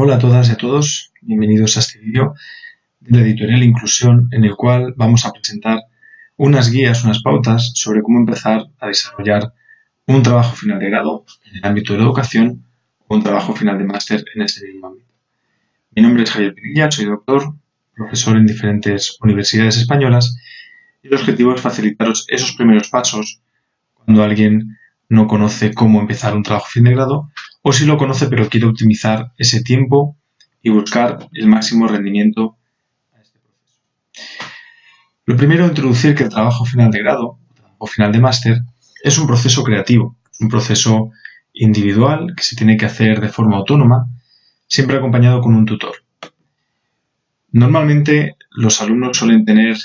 Hola a todas y a todos, bienvenidos a este vídeo de la editorial Inclusión, en el cual vamos a presentar unas guías, unas pautas sobre cómo empezar a desarrollar un trabajo final de grado en el ámbito de la educación o un trabajo final de máster en este mismo ámbito. Mi nombre es Javier Pinilla, soy doctor, profesor en diferentes universidades españolas y el objetivo es facilitaros esos primeros pasos cuando alguien no conoce cómo empezar un trabajo fin de grado o si lo conoce pero quiere optimizar ese tiempo y buscar el máximo rendimiento a este proceso. Lo primero, introducir que el trabajo final de grado o final de máster es un proceso creativo, es un proceso individual que se tiene que hacer de forma autónoma, siempre acompañado con un tutor. Normalmente los alumnos suelen tener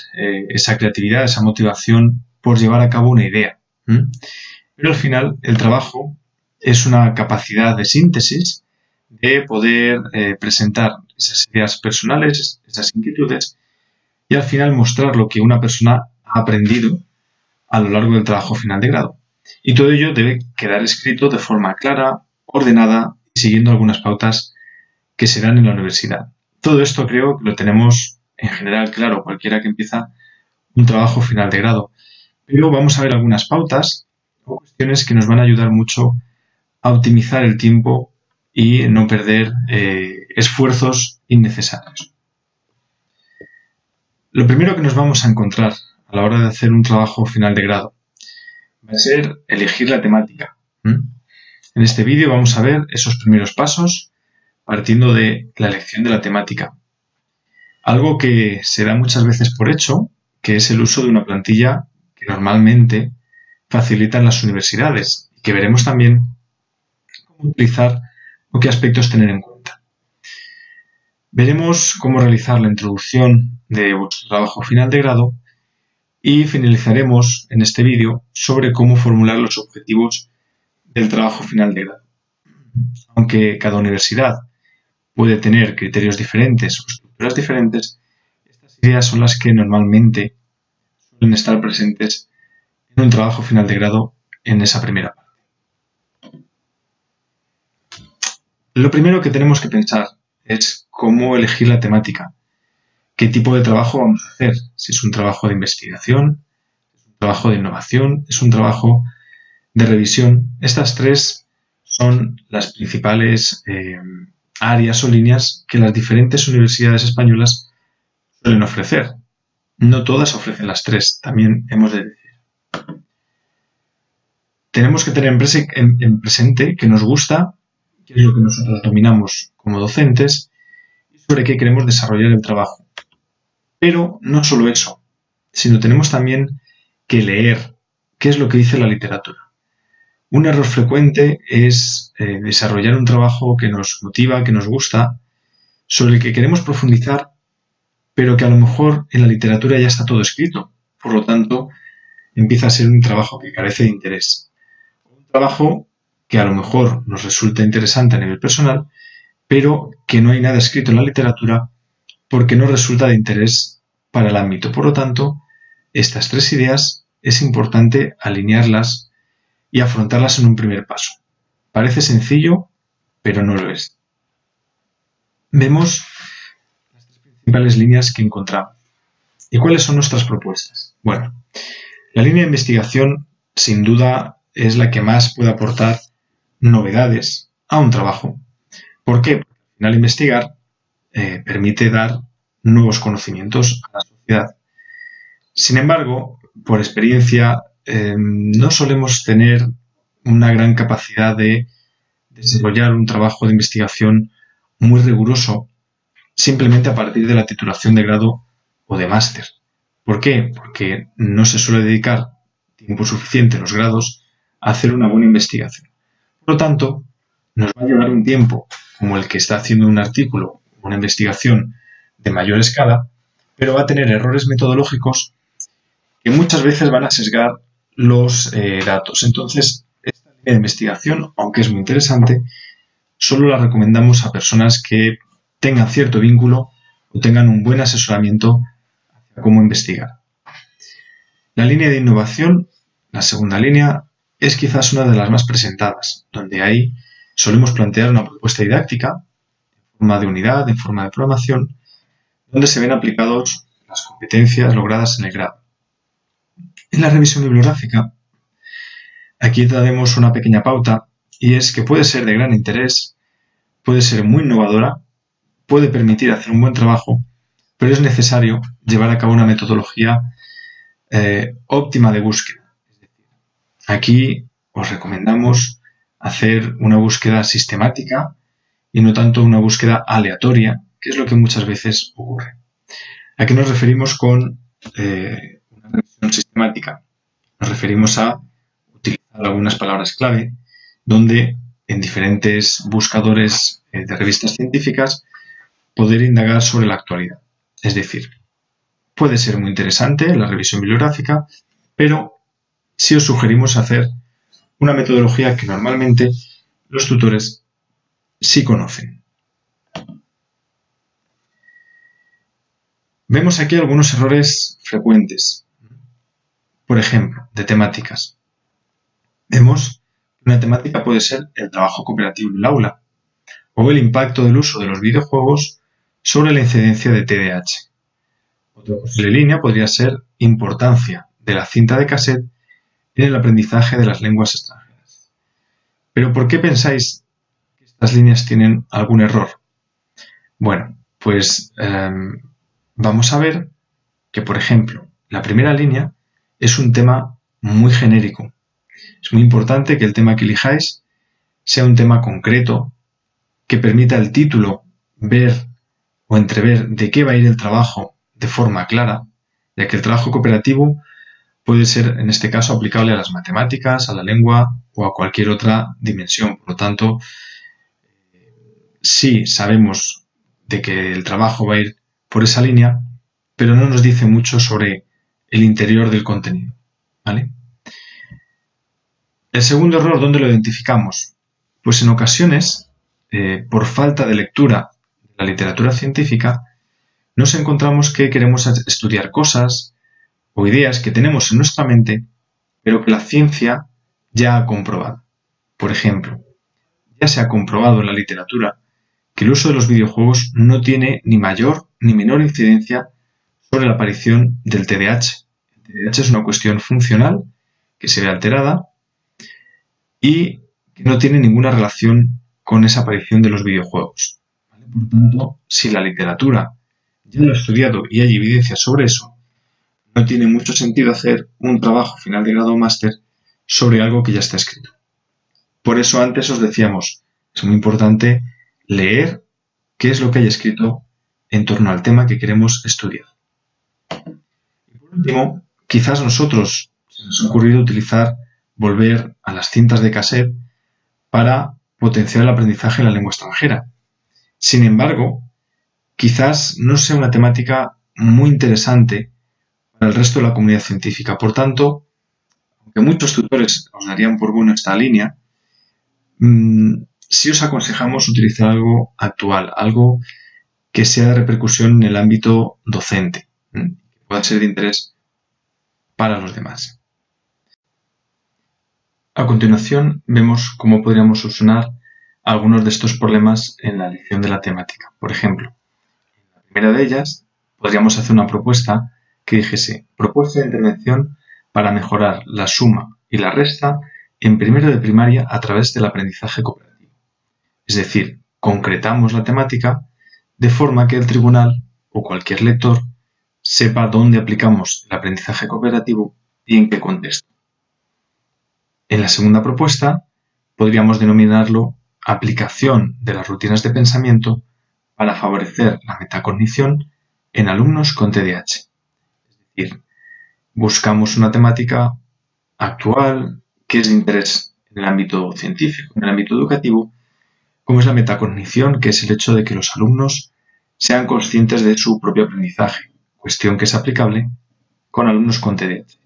esa creatividad, esa motivación por llevar a cabo una idea. Pero al final el trabajo es una capacidad de síntesis de poder presentar esas ideas personales, esas inquietudes y al final mostrar lo que una persona ha aprendido a lo largo del trabajo final de grado. Y todo ello debe quedar escrito de forma clara, ordenada y siguiendo algunas pautas que se dan en la universidad. Todo esto creo que lo tenemos en general claro, cualquiera que empieza un trabajo final de grado. Pero vamos a ver algunas pautas o cuestiones que nos van a ayudar mucho a optimizar el tiempo y no perder esfuerzos innecesarios. Lo primero que nos vamos a encontrar a la hora de hacer un trabajo final de grado va a ser elegir la temática. En este vídeo vamos a ver esos primeros pasos partiendo de la elección de la temática. Algo que se da muchas veces por hecho, que es el uso de una plantilla que normalmente facilitan las universidades y que veremos también cómo utilizar o qué aspectos tener en cuenta. Veremos cómo realizar la introducción de vuestro trabajo final de grado y finalizaremos en este vídeo sobre cómo formular los objetivos del trabajo final de grado. Aunque cada universidad puede tener criterios diferentes o estructuras diferentes, estas ideas son las que normalmente suelen estar presentes en un trabajo final de grado en esa primera parte. Lo primero que tenemos que pensar es cómo elegir la temática, qué tipo de trabajo vamos a hacer, si es un trabajo de investigación, es un trabajo de innovación, es un trabajo de revisión. Estas tres son las principales áreas o líneas que las diferentes universidades españolas suelen ofrecer. No todas ofrecen las tres, también hemos de decir. Tenemos que tener en presente qué nos gusta, qué es lo que nosotros dominamos como docentes y sobre qué queremos desarrollar el trabajo. Pero no solo eso, sino tenemos también que leer qué es lo que dice la literatura. Un error frecuente es desarrollar un trabajo que nos motiva, que nos gusta, sobre el que queremos profundizar, pero que a lo mejor en la literatura ya está todo escrito. Por lo tanto, empieza a ser un trabajo que carece de interés. Un trabajo que a lo mejor nos resulta interesante a nivel personal, pero que no hay nada escrito en la literatura porque no resulta de interés para el ámbito. Por lo tanto, estas tres ideas es importante alinearlas y afrontarlas en un primer paso. Parece sencillo, pero no lo es. Vemos las tres principales líneas que encontramos. ¿Y cuáles son nuestras propuestas? Bueno, la línea de investigación sin duda es la que más puede aportar novedades a un trabajo. ¿Por qué? Porque al final investigar permite dar nuevos conocimientos a la sociedad. Sin embargo, por experiencia, no solemos tener una gran capacidad de desarrollar un trabajo de investigación muy riguroso simplemente a partir de la titulación de grado o de máster. ¿Por qué? Porque no se suele dedicar tiempo suficiente en los grados a hacer una buena investigación. Por lo tanto, nos va a llevar un tiempo como el que está haciendo un artículo, una investigación de mayor escala, pero va a tener errores metodológicos que muchas veces van a sesgar los datos. Entonces, esta línea de investigación, aunque es muy interesante, solo la recomendamos a personas que tengan cierto vínculo o tengan un buen asesoramiento hacia cómo investigar. La línea de innovación, la segunda línea, es quizás una de las más presentadas, donde ahí solemos plantear una propuesta didáctica forma de unidad, en forma de programación, donde se ven aplicados las competencias logradas en el grado. En la revisión bibliográfica, aquí daremos una pequeña pauta, y es que puede ser de gran interés, puede ser muy innovadora, puede permitir hacer un buen trabajo, pero es necesario llevar a cabo una metodología óptima de búsqueda. Aquí os recomendamos hacer una búsqueda sistemática y no tanto una búsqueda aleatoria, que es lo que muchas veces ocurre. ¿A qué nos referimos con una revisión sistemática? Nos referimos a utilizar algunas palabras clave donde en diferentes buscadores de revistas científicas poder indagar sobre la actualidad. Es decir, puede ser muy interesante la revisión bibliográfica, pero sí os sugerimos hacer una metodología que normalmente los tutores sí conocen. Vemos aquí algunos errores frecuentes, por ejemplo, de temáticas. Vemos que una temática puede ser el trabajo cooperativo en el aula o el impacto del uso de los videojuegos sobre la incidencia de TDAH. Otra posible línea podría ser importancia de la cinta de cassette en el aprendizaje de las lenguas extranjeras. ¿Pero por qué pensáis que estas líneas tienen algún error? Bueno, pues vamos a ver que, por ejemplo, la primera línea es un tema muy genérico. Es muy importante que el tema que elijáis sea un tema concreto, que permita al título ver o entrever de qué va a ir el trabajo de forma clara, ya que el trabajo cooperativo puede ser, en este caso, aplicable a las matemáticas, a la lengua o a cualquier otra dimensión. Por lo tanto, sí sabemos de que el trabajo va a ir por esa línea, pero no nos dice mucho sobre el interior del contenido, ¿vale? El segundo error, ¿dónde lo identificamos? Pues en ocasiones, por falta de lectura de la literatura científica, nos encontramos que queremos estudiar cosas o ideas que tenemos en nuestra mente, pero que la ciencia ya ha comprobado. Por ejemplo, ya se ha comprobado en la literatura que el uso de los videojuegos no tiene ni mayor ni menor incidencia sobre la aparición del TDAH. El TDAH es una cuestión funcional que se ve alterada y que no tiene ninguna relación con esa aparición de los videojuegos. ¿Vale? Por tanto, si la literatura ya lo ha estudiado y hay evidencia sobre eso, no tiene mucho sentido hacer un trabajo final de grado o máster sobre algo que ya está escrito. Por eso antes os decíamos, es muy importante leer qué es lo que hay escrito en torno al tema que queremos estudiar. Y por último, quizás nosotros se nos ha ocurrido volver a las cintas de cassette para potenciar el aprendizaje en la lengua extranjera. Sin embargo, quizás no sea una temática muy interesante para el resto de la comunidad científica. Por tanto, aunque muchos tutores os darían por bueno esta línea, sí os aconsejamos utilizar algo actual, algo que sea de repercusión en el ámbito docente, que pueda ser de interés para los demás. A continuación, vemos cómo podríamos solucionar algunos de estos problemas en la elección de la temática. Por ejemplo, en la primera de ellas, podríamos hacer una propuesta que dijese: propuesta de intervención para mejorar la suma y la resta en primero de primaria a través del aprendizaje cooperativo. Es decir, concretamos la temática de forma que el tribunal o cualquier lector sepa dónde aplicamos el aprendizaje cooperativo y en qué contexto. En la segunda propuesta, podríamos denominarlo aplicación de las rutinas de pensamiento para favorecer la metacognición en alumnos con TDAH. Es decir, buscamos una temática actual que es de interés en el ámbito científico, en el ámbito educativo, como es la metacognición, que es el hecho de que los alumnos sean conscientes de su propio aprendizaje, cuestión que es aplicable con alumnos con TDAH.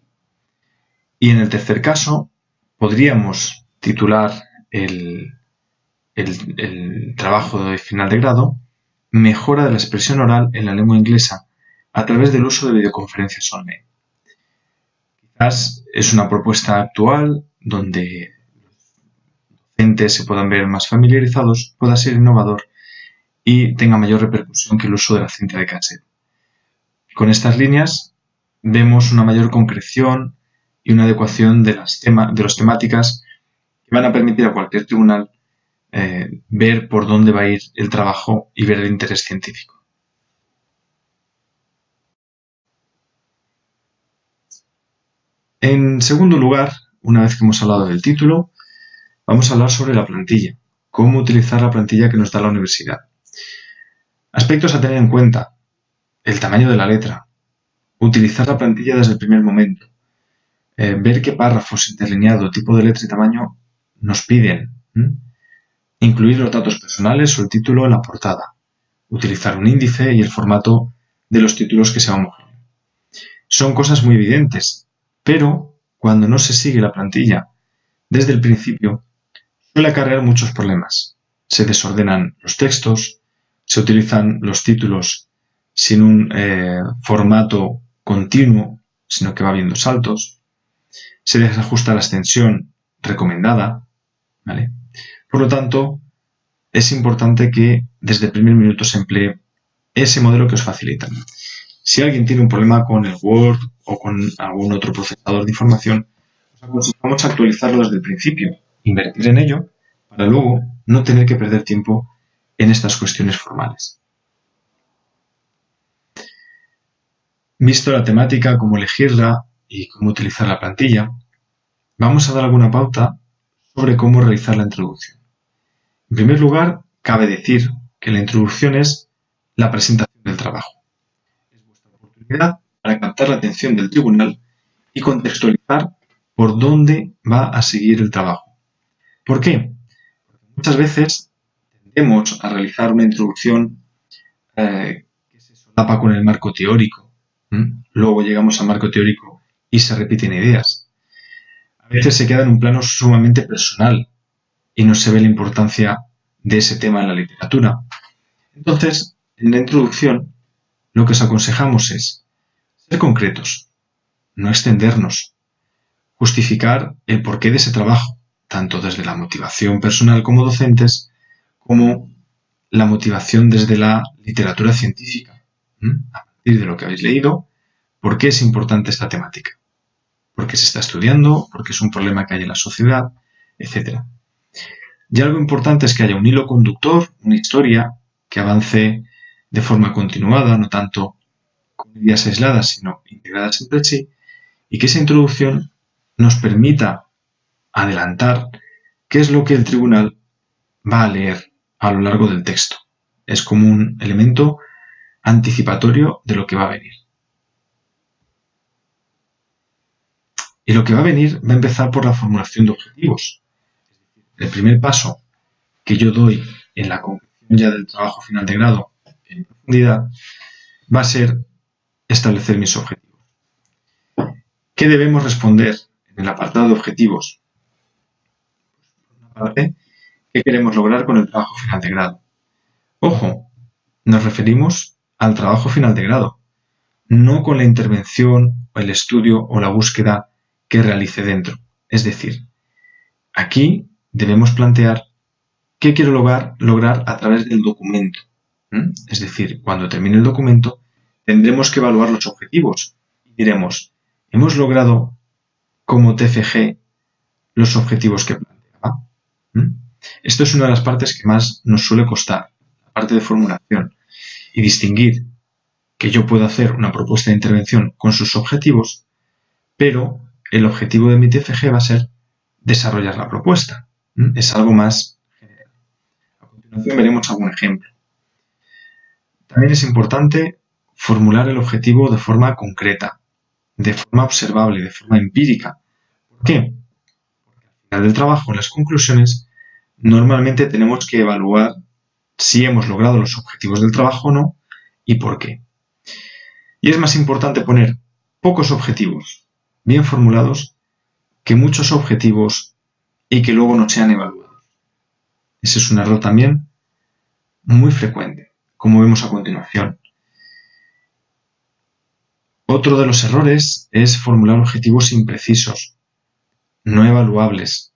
Y en el tercer caso, podríamos titular el trabajo de final de grado: mejora de la expresión oral en la lengua inglesa a través del uso de videoconferencias online. Quizás es una propuesta actual donde los docentes se puedan ver más familiarizados, pueda ser innovador y tenga mayor repercusión que el uso de la cinta de cassette. Con estas líneas vemos una mayor concreción y una adecuación de las temáticas que van a permitir a cualquier tribunal ver por dónde va a ir el trabajo y ver el interés científico. En segundo lugar, una vez que hemos hablado del título, vamos a hablar sobre la plantilla, cómo utilizar la plantilla que nos da la universidad. Aspectos a tener en cuenta: el tamaño de la letra, utilizar la plantilla desde el primer momento, ver qué párrafos, interlineado, tipo de letra y tamaño nos piden, incluir los datos personales o el título en la portada, utilizar un índice y el formato de los títulos que se van mojando. Son cosas muy evidentes, pero cuando no se sigue la plantilla desde el principio, suele acarrear muchos problemas. Se desordenan los textos, se utilizan los títulos sin un formato continuo, sino que va habiendo saltos, se desajusta la extensión recomendada, ¿vale? Por lo tanto, es importante que desde el primer minuto se emplee ese modelo que os facilita. Si alguien tiene un problema con el Word o con algún otro procesador de información, os aconsejamos actualizarlo desde el principio, invertir en ello, para luego no tener que perder tiempo en estas cuestiones formales. Visto la temática, cómo elegirla y cómo utilizar la plantilla, vamos a dar alguna pauta sobre cómo realizar la introducción. En primer lugar, cabe decir que la introducción es la presentación del trabajo. Es vuestra oportunidad para captar la atención del tribunal y contextualizar por dónde va a seguir el trabajo. ¿Por qué? Porque muchas veces tendemos a realizar una introducción que se solapa con el marco teórico. Luego llegamos al marco teórico y se repiten ideas. A veces se queda en un plano sumamente personal y no se ve la importancia de ese tema en la literatura. Entonces, en la introducción, lo que os aconsejamos es ser concretos, no extendernos, justificar el porqué de ese trabajo, tanto desde la motivación personal como docentes, como la motivación desde la literatura científica. A partir de lo que habéis leído, ¿por qué es importante esta temática? ¿Por qué se está estudiando? ¿Por qué es un problema que hay en la sociedad? Etcétera. Y algo importante es que haya un hilo conductor, una historia que avance de forma continuada, no tanto con ideas aisladas, sino integradas entre sí, y que esa introducción nos permita adelantar qué es lo que el tribunal va a leer a lo largo del texto. Es como un elemento anticipatorio de lo que va a venir. Y lo que va a venir va a empezar por la formulación de objetivos. El primer paso que yo doy en la conclusión ya del trabajo final de grado en profundidad va a ser establecer mis objetivos. ¿Qué debemos responder en el apartado de objetivos? Por una parte, ¿qué queremos lograr con el trabajo final de grado? Ojo, nos referimos al trabajo final de grado, no con la intervención, el estudio o la búsqueda que realice dentro. Es decir, aquí debemos plantear qué quiero lograr a través del documento. Es decir, cuando termine el documento, tendremos que evaluar los objetivos y diremos, ¿hemos logrado como TFG los objetivos que planteaba? Esto es una de las partes que más nos suele costar, la parte de formulación, y distinguir que yo puedo hacer una propuesta de intervención con sus objetivos, pero el objetivo de mi TFG va a ser desarrollar la propuesta. Es algo más general. A continuación veremos algún ejemplo. También es importante formular el objetivo de forma concreta, de forma observable, de forma empírica. ¿Por qué? Porque al final del trabajo, en las conclusiones, normalmente tenemos que evaluar si hemos logrado los objetivos del trabajo o no y por qué. Y es más importante poner pocos objetivos bien formulados que muchos objetivos y que luego no sean evaluados. Ese es un error también muy frecuente, como vemos a continuación. Otro de los errores es formular objetivos imprecisos, no evaluables,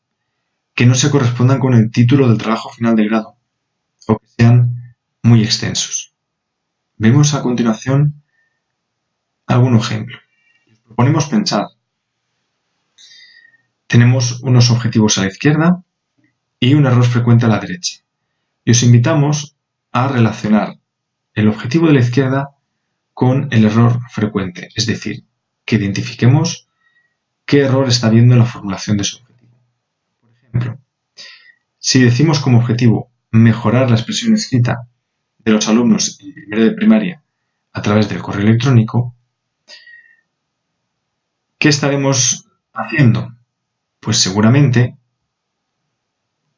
que no se correspondan con el título del trabajo final de grado o que sean muy muy extensos. Vemos a continuación algún ejemplo. Proponemos pensar. Tenemos unos objetivos a la izquierda y un error frecuente a la derecha. Y os invitamos a relacionar el objetivo de la izquierda con el error frecuente, es decir, que identifiquemos qué error está habiendo en la formulación de ese objetivo. Por ejemplo, si decimos como objetivo mejorar la expresión escrita de los alumnos en primero de primaria a través del correo electrónico, ¿qué estaremos haciendo? Pues seguramente,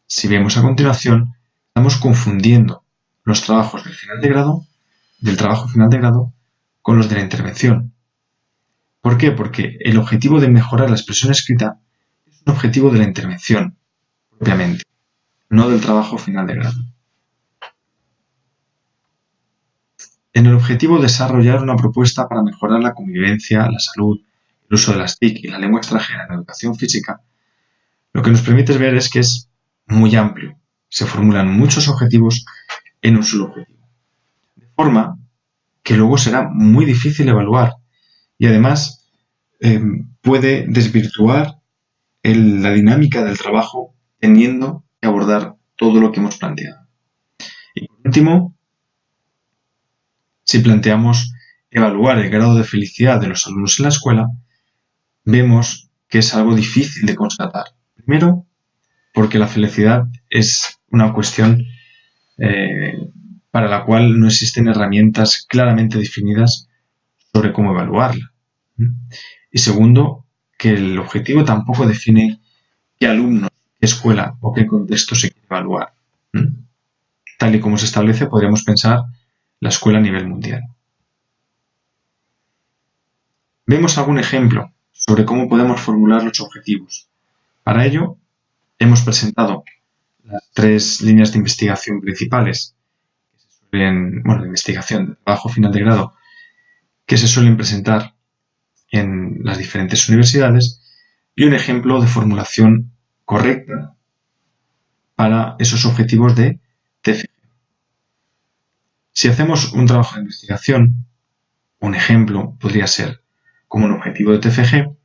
si vemos a continuación, estamos confundiendo los trabajos del trabajo final de grado con los de la intervención. ¿Por qué? Porque el objetivo de mejorar la expresión escrita es un objetivo de la intervención, propiamente, no del trabajo final de grado. En el objetivo desarrollar una propuesta para mejorar la convivencia, la salud, el uso de las TIC y la lengua extranjera en la educación física, lo que nos permite ver es que es muy amplio. Se formulan muchos objetivos en un solo objetivo. De forma que luego será muy difícil evaluar y además puede desvirtuar la dinámica del trabajo teniendo que abordar todo lo que hemos planteado. Y por último, si planteamos evaluar el grado de felicidad de los alumnos en la escuela, vemos que es algo difícil de constatar. Primero, porque la felicidad es una cuestión para la cual no existen herramientas claramente definidas sobre cómo evaluarla. Y segundo, que el objetivo tampoco define qué alumnos, qué escuela o qué contexto se quiere evaluar. Tal y como se establece, podríamos pensar la escuela a nivel mundial. Vemos algún ejemplo sobre cómo podemos formular los objetivos. Para ello, hemos presentado las 3 líneas de investigación principales de investigación de trabajo final de grado que se suelen presentar en las diferentes universidades y un ejemplo de formulación correcta para esos objetivos de TFG. Si hacemos un trabajo de investigación, un ejemplo podría ser, como un objetivo de TFG,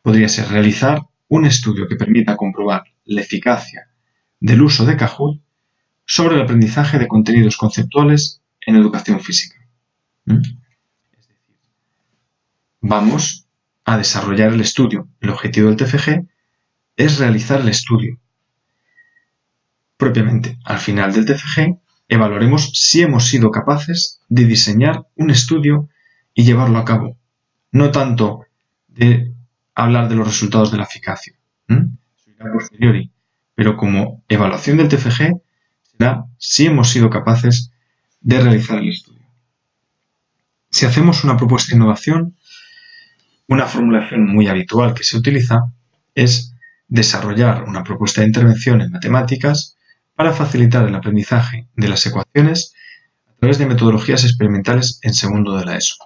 podría ser realizar un estudio que permita comprobar la eficacia del uso de Kahoot sobre el aprendizaje de contenidos conceptuales en educación física. Es decir, vamos a desarrollar el estudio. El objetivo del TFG es realizar el estudio. Propiamente, al final del TFG, evaluaremos si hemos sido capaces de diseñar un estudio y llevarlo a cabo. No tanto de hablar de los resultados de la eficacia. Eso irá a posteriori. Pero como evaluación del TFG será si hemos sido capaces de realizar el estudio. Si hacemos una propuesta de innovación, una formulación muy habitual que se utiliza es desarrollar una propuesta de intervención en matemáticas para facilitar el aprendizaje de las ecuaciones a través de metodologías experimentales en segundo de la ESO.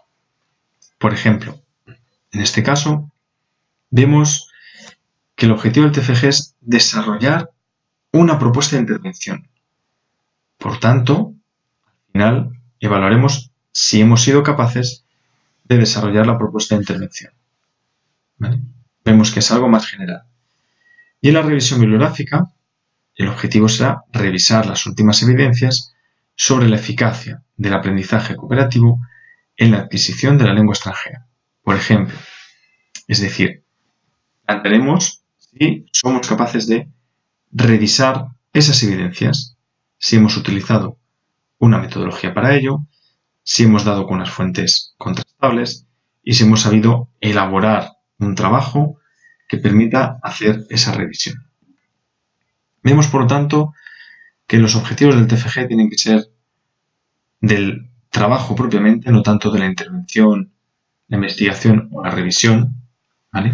Por ejemplo, en este caso, vemos que el objetivo del TFG es desarrollar una propuesta de intervención. Por tanto, al final evaluaremos si hemos sido capaces de desarrollar la propuesta de intervención. ¿Vale? Vemos que es algo más general. Y en la revisión bibliográfica, el objetivo será revisar las últimas evidencias sobre la eficacia del aprendizaje cooperativo en la adquisición de la lengua extranjera. Por ejemplo, es decir, plantearemos si somos capaces de revisar esas evidencias, si hemos utilizado una metodología para ello, si hemos dado con unas fuentes contrastables y si hemos sabido elaborar un trabajo que permita hacer esa revisión. Vemos, por lo tanto, que los objetivos del TFG tienen que ser del trabajo propiamente, no tanto de la intervención, la investigación o la revisión, ¿vale?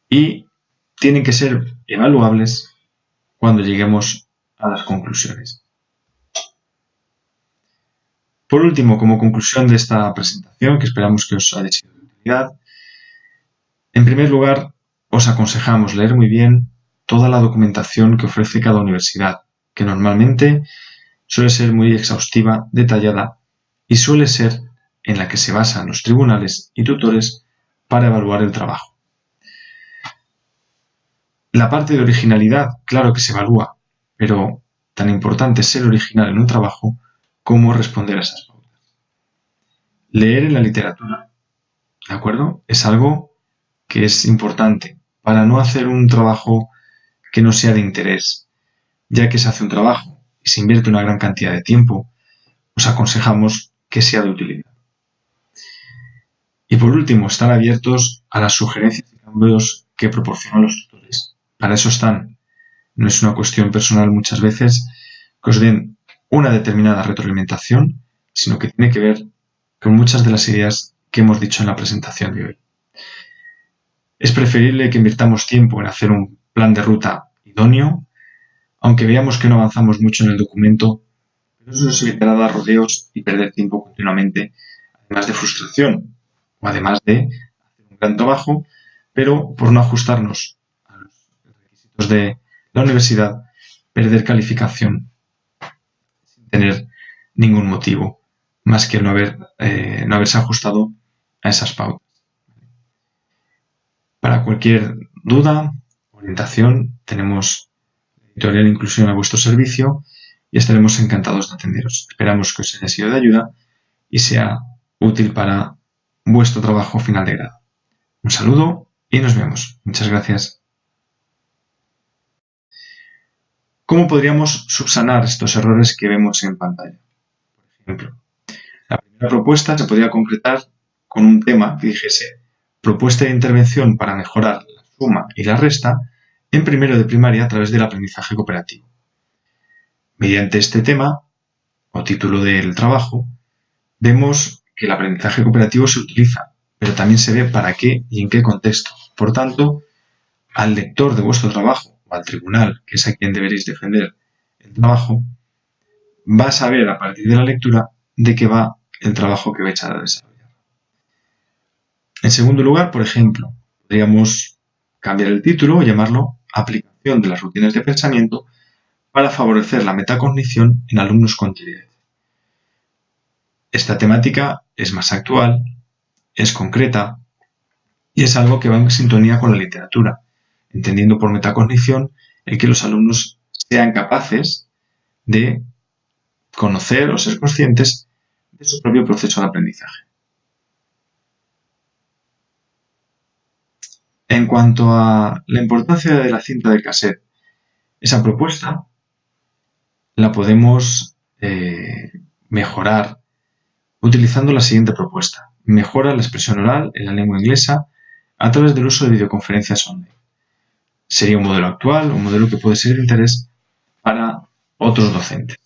Y tienen que ser evaluables cuando lleguemos a las conclusiones. Por último, como conclusión de esta presentación, que esperamos que os haya sido de utilidad, en primer lugar, os aconsejamos leer muy bien toda la documentación que ofrece cada universidad, que normalmente suele ser muy exhaustiva, detallada y suele ser en la que se basan los tribunales y tutores para evaluar el trabajo. La parte de originalidad, claro que se evalúa, pero tan importante es ser original en un trabajo como responder a esas pautas. Leer en la literatura, ¿de acuerdo? Es algo que es importante para no hacer un trabajo que no sea de interés. Ya que se hace un trabajo y se invierte una gran cantidad de tiempo, os aconsejamos que sea de utilidad. Y por último, estar abiertos a las sugerencias y cambios que proporcionan los tutores. Para eso están. No es una cuestión personal muchas veces que os den una determinada retroalimentación, sino que tiene que ver con muchas de las ideas que hemos dicho en la presentación de hoy. Es preferible que invirtamos tiempo en hacer un plan de ruta idóneo, aunque veamos que no avanzamos mucho en el documento, pero eso nos evitará dar rodeos y perder tiempo continuamente, además de frustración, o además de hacer un gran trabajo, pero por no ajustarnos a los requisitos de la universidad, perder calificación sin tener ningún motivo, más que el no haberse ajustado a esas pautas. Para cualquier duda, orientación, tenemos Editorial Inclusión a vuestro servicio y estaremos encantados de atenderos. Esperamos que os haya sido de ayuda y sea útil para vuestro trabajo final de grado. Un saludo y nos vemos. Muchas gracias. ¿Cómo podríamos subsanar estos errores que vemos en pantalla? Por ejemplo, la primera propuesta se podría concretar con un tema que dijese propuesta de intervención para mejorar la suma y la resta en primero de primaria a través del aprendizaje cooperativo. Mediante este tema, o título del trabajo, vemos que el aprendizaje cooperativo se utiliza, pero también se ve para qué y en qué contexto. Por tanto, al lector de vuestro trabajo o al tribunal, que es a quien deberéis defender el trabajo, va a saber a partir de la lectura de qué va el trabajo que vais a desarrollar. En segundo lugar, por ejemplo, podríamos cambiar el título o llamarlo Aplicación de las rutinas de pensamiento para favorecer la metacognición en alumnos con TDAH. Esta temática es más actual, es concreta y es algo que va en sintonía con la literatura, entendiendo por metacognición el que los alumnos sean capaces de conocer o ser conscientes de su propio proceso de aprendizaje. En cuanto a la importancia de la cinta de cassette, esa propuesta la podemos mejorar utilizando la siguiente propuesta. Mejora la expresión oral en la lengua inglesa a través del uso de videoconferencias online. Sería un modelo actual, un modelo que puede ser de interés para otros docentes.